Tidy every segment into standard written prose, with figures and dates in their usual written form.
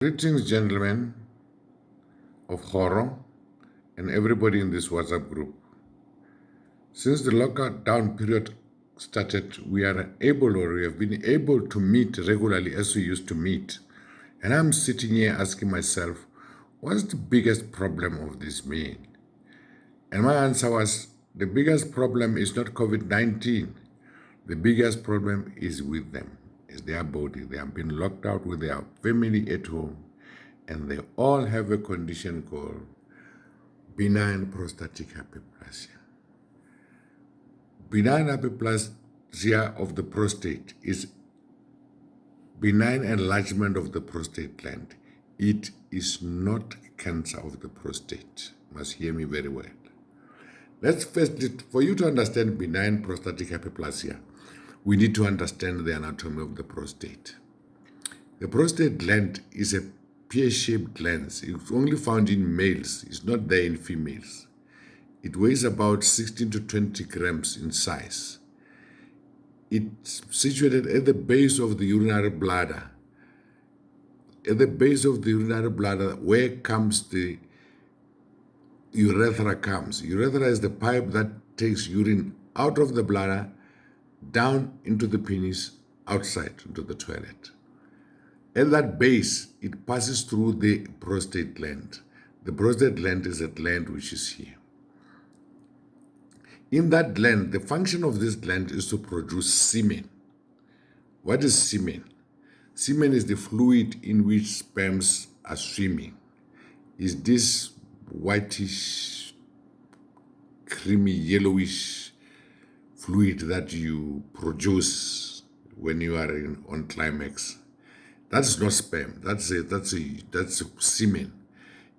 Greetings, gentlemen of horror and everybody in this WhatsApp group. Since the lockdown period started, we are able or we have been able to meet regularly as we used to meet. And I'm sitting here asking myself, what's the biggest problem of this meeting? And my answer was, the biggest problem is not COVID-19. The biggest problem is with them, is their body. They have been locked out with their family at home, and they all have a condition called benign prostatic hyperplasia. Benign hyperplasia of the prostate is benign enlargement of the prostate gland. It is not cancer of the prostate. You must hear me very well. Let's first, for you to understand benign prostatic hyperplasia, we need to understand the anatomy of the prostate. The prostate gland is a pear-shaped gland. It's only found in males. It's not there in females. It weighs about 16 to 20 grams in size. It's situated at the base of the urinary bladder. At the base of the urinary bladder, where comes the urethra comes. Urethra is the pipe that takes urine out of the bladder, down into the penis, outside into the toilet. At that base, it passes through the prostate gland. The prostate gland is a gland which is here. In that gland, the function of this gland is to produce semen. What is semen? Semen is the fluid in which sperms are swimming. Is this whitish, creamy, yellowish fluid that you produce when you are on climax. That's not sperm. That's semen.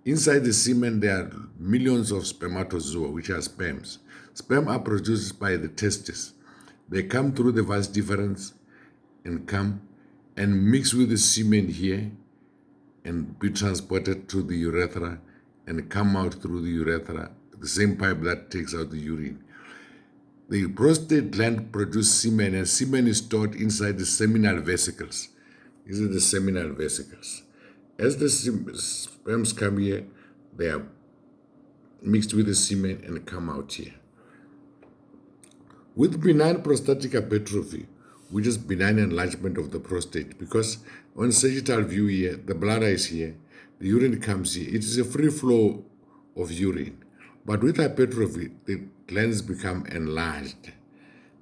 Inside the semen, there are millions of spermatozoa, which are sperms. Sperm are produced by the testes. They come through the vas deferens and come and mix with the semen here and be transported to the urethra and come out through the urethra, the same pipe that takes out the urine. The prostate gland produces semen, and semen is stored inside the seminal vesicles. These are the seminal vesicles. As the sperms come here, they are mixed with the semen and come out here. With benign prostatic hypertrophy, which is benign enlargement of the prostate, because on sagittal view here, the bladder is here, the urine comes here. It is a free flow of urine. But with hypertrophy, the glands become enlarged.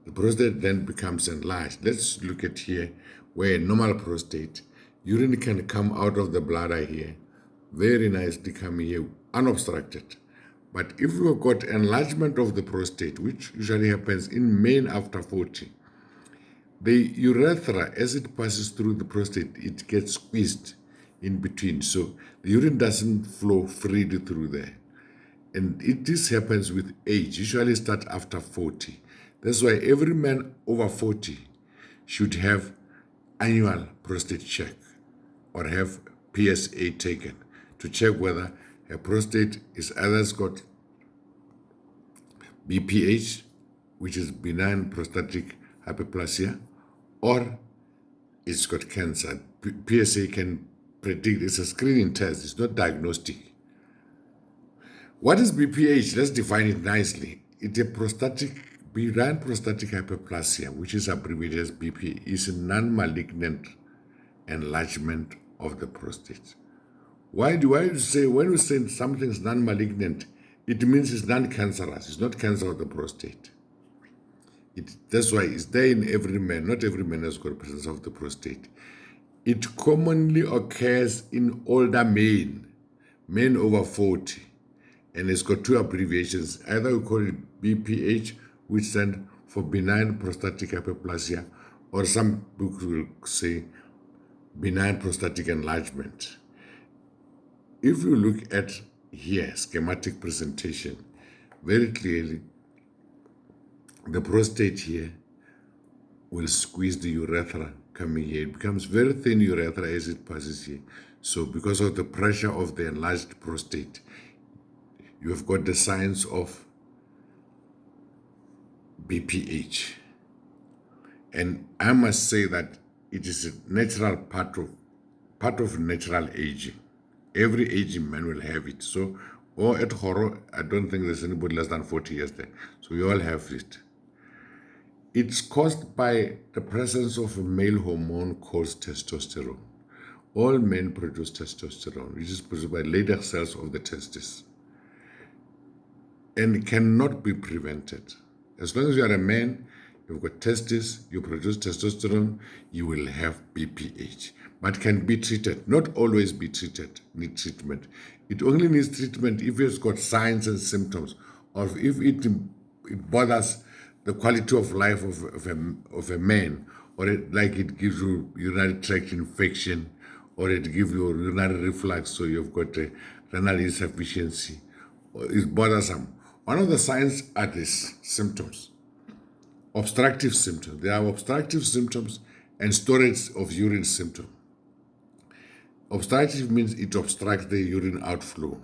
The prostate then becomes enlarged. Let's look at here where a normal prostate, urine can come out of the bladder here, very nicely come here, unobstructed. But if you've got enlargement of the prostate, which usually happens in men after 40, the urethra, as it passes through the prostate, it gets squeezed in between. So the urine doesn't flow freely through there. And this happens with age, usually start after 40. That's why every man over 40 should have annual prostate check or have PSA taken to check whether a prostate is either got BPH, which is benign prostatic hyperplasia, or it's got cancer. PSA can predict, it's a screening test, it's not diagnostic. What is BPH? Let's define it nicely. It's a benign prostatic hyperplasia, which is abbreviated as BP, is a non-malignant enlargement of the prostate. Why do I say, when we say something is non-malignant, it means it's non-cancerous. It's not cancer of the prostate. That's why it's there in every man. Not every man has got presence of the prostate. It commonly occurs in older men over 40. And it's got two abbreviations. Either we call it BPH, which stands for benign prostatic hyperplasia, or some books will say benign prostatic enlargement. If you look at here, schematic presentation, very clearly, the prostate here will squeeze the urethra coming here. It becomes very thin urethra as it passes here. So because of the pressure of the enlarged prostate, you have got the signs of BPH. And I must say that it is a natural part of part of natural aging. Every aging man will have it. So, or at Horo, I don't think there's anybody less than 40 years there. So we all have it. It's caused by the presence of a male hormone called testosterone. All men produce testosterone, which is produced by latex cells of the testes, and cannot be prevented. As long as you are a man, you've got testes, you produce testosterone, you will have BPH, but can be treated, not always be treated, need treatment. It only needs treatment if it's got signs and symptoms, or if it bothers the quality of life of a man, or like it gives you urinary tract infection, or it gives you urinary reflux, so you've got a renal insufficiency, or it's bothersome. One of the signs are these symptoms, obstructive symptoms. There are obstructive symptoms and storage of urine symptom. Obstructive means it obstructs the urine outflow.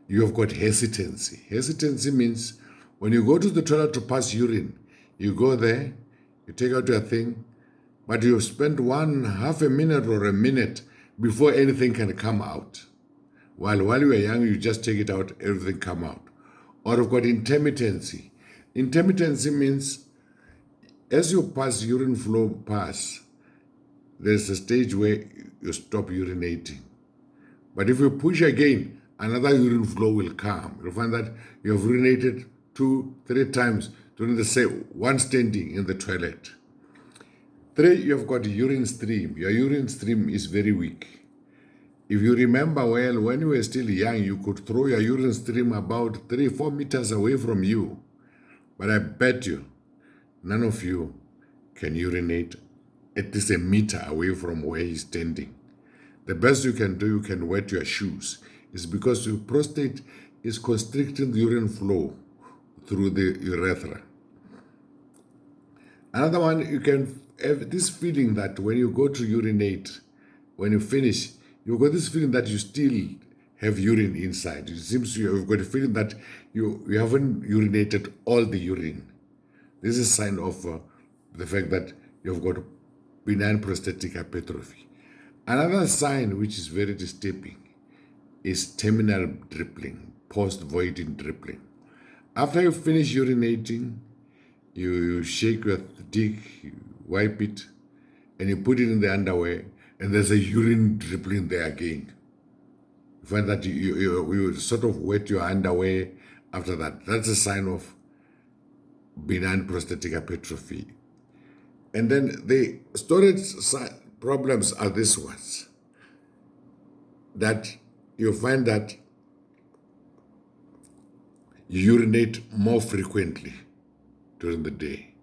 You have got hesitancy. Hesitancy means when you go to the toilet to pass urine, you go there, you take out your thing, but you spend half a minute or a minute before anything can come out. While you are young, you just take it out, everything come out. Or you've got intermittency. Intermittency means as you pass urine flow there's a stage where you stop urinating. But if you push again, another urine flow will come. You'll find that you have urinated 2-3 times during the same one standing in the toilet. 3, you've got urine stream. Your urine stream is very weak. If you remember well, when you were still young, you could throw your urine stream about 3-4 meters away from you. But I bet you, none of you can urinate at least a meter away from where he's standing. The best you can do, you can wet your shoes. It's because your prostate is constricting the urine flow through the urethra. Another one, you can have this feeling that when you go to urinate, when you finish, you've got this feeling that you still have urine inside. It seems you've got a feeling that you haven't urinated all the urine. This is a sign of the fact that you've got benign prostatic hypertrophy. Another sign which is very disturbing is terminal dribbling, post-voiding dribbling. After you finish urinating, you shake your dick, you wipe it, and you put it in the underwear, and there's a urine dribbling there again. You find that you sort of wet your underwear after that. That's a sign of benign prostatic hypertrophy. And then the storage problems are these ones, that you find that you urinate more frequently during the day.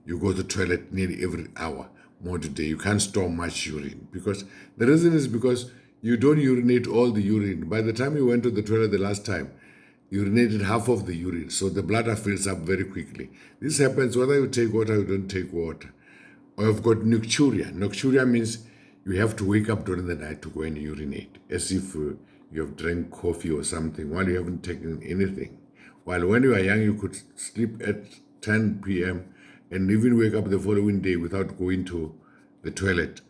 You go to the toilet nearly every hour more today. You can't store much urine because the reason is because you don't urinate all the urine. By the time you went to the toilet the last time, you urinated half of the urine, so the bladder fills up very quickly. This happens whether you take water or you don't take water. Or you've got nocturia. Nocturia means you have to wake up during the night to go and urinate, as if you have drank coffee or something while you haven't taken anything. While when you are young, you could sleep at 10 p.m. and even wake up the following day without going to the toilet.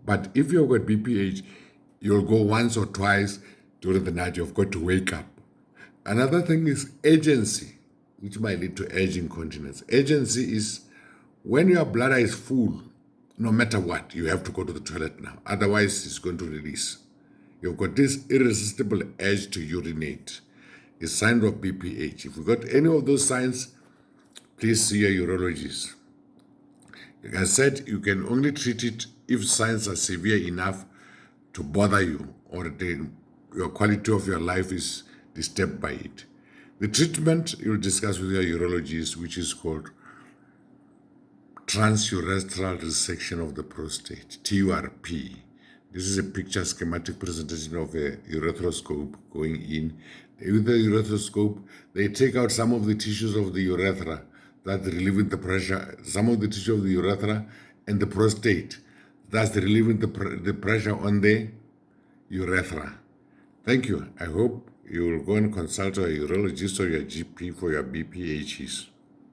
But if you've got BPH, you'll go once or twice during the night. You've got to wake up. Another thing is urgency, which might lead to urge incontinence. Urgency is when your bladder is full, no matter what, you have to go to the toilet now. Otherwise, it's going to release. You've got this irresistible urge to urinate. It's a sign of BPH. If you've got any of those signs, please see your urologist. Like I said, you can only treat it if signs are severe enough to bother you or your quality of your life is disturbed by it. The treatment you'll discuss with your urologist, which is called transurethral resection of the prostate, TURP. This is a picture schematic presentation of a urethroskope going in. With the urethroskope, they take out some of the tissues of the urethra that relieving the pressure, some of the tissue of the urethra and the prostate, that's relieving the pressure on the urethra. Thank you. I hope you will go and consult your urologist or your GP for your BPHs.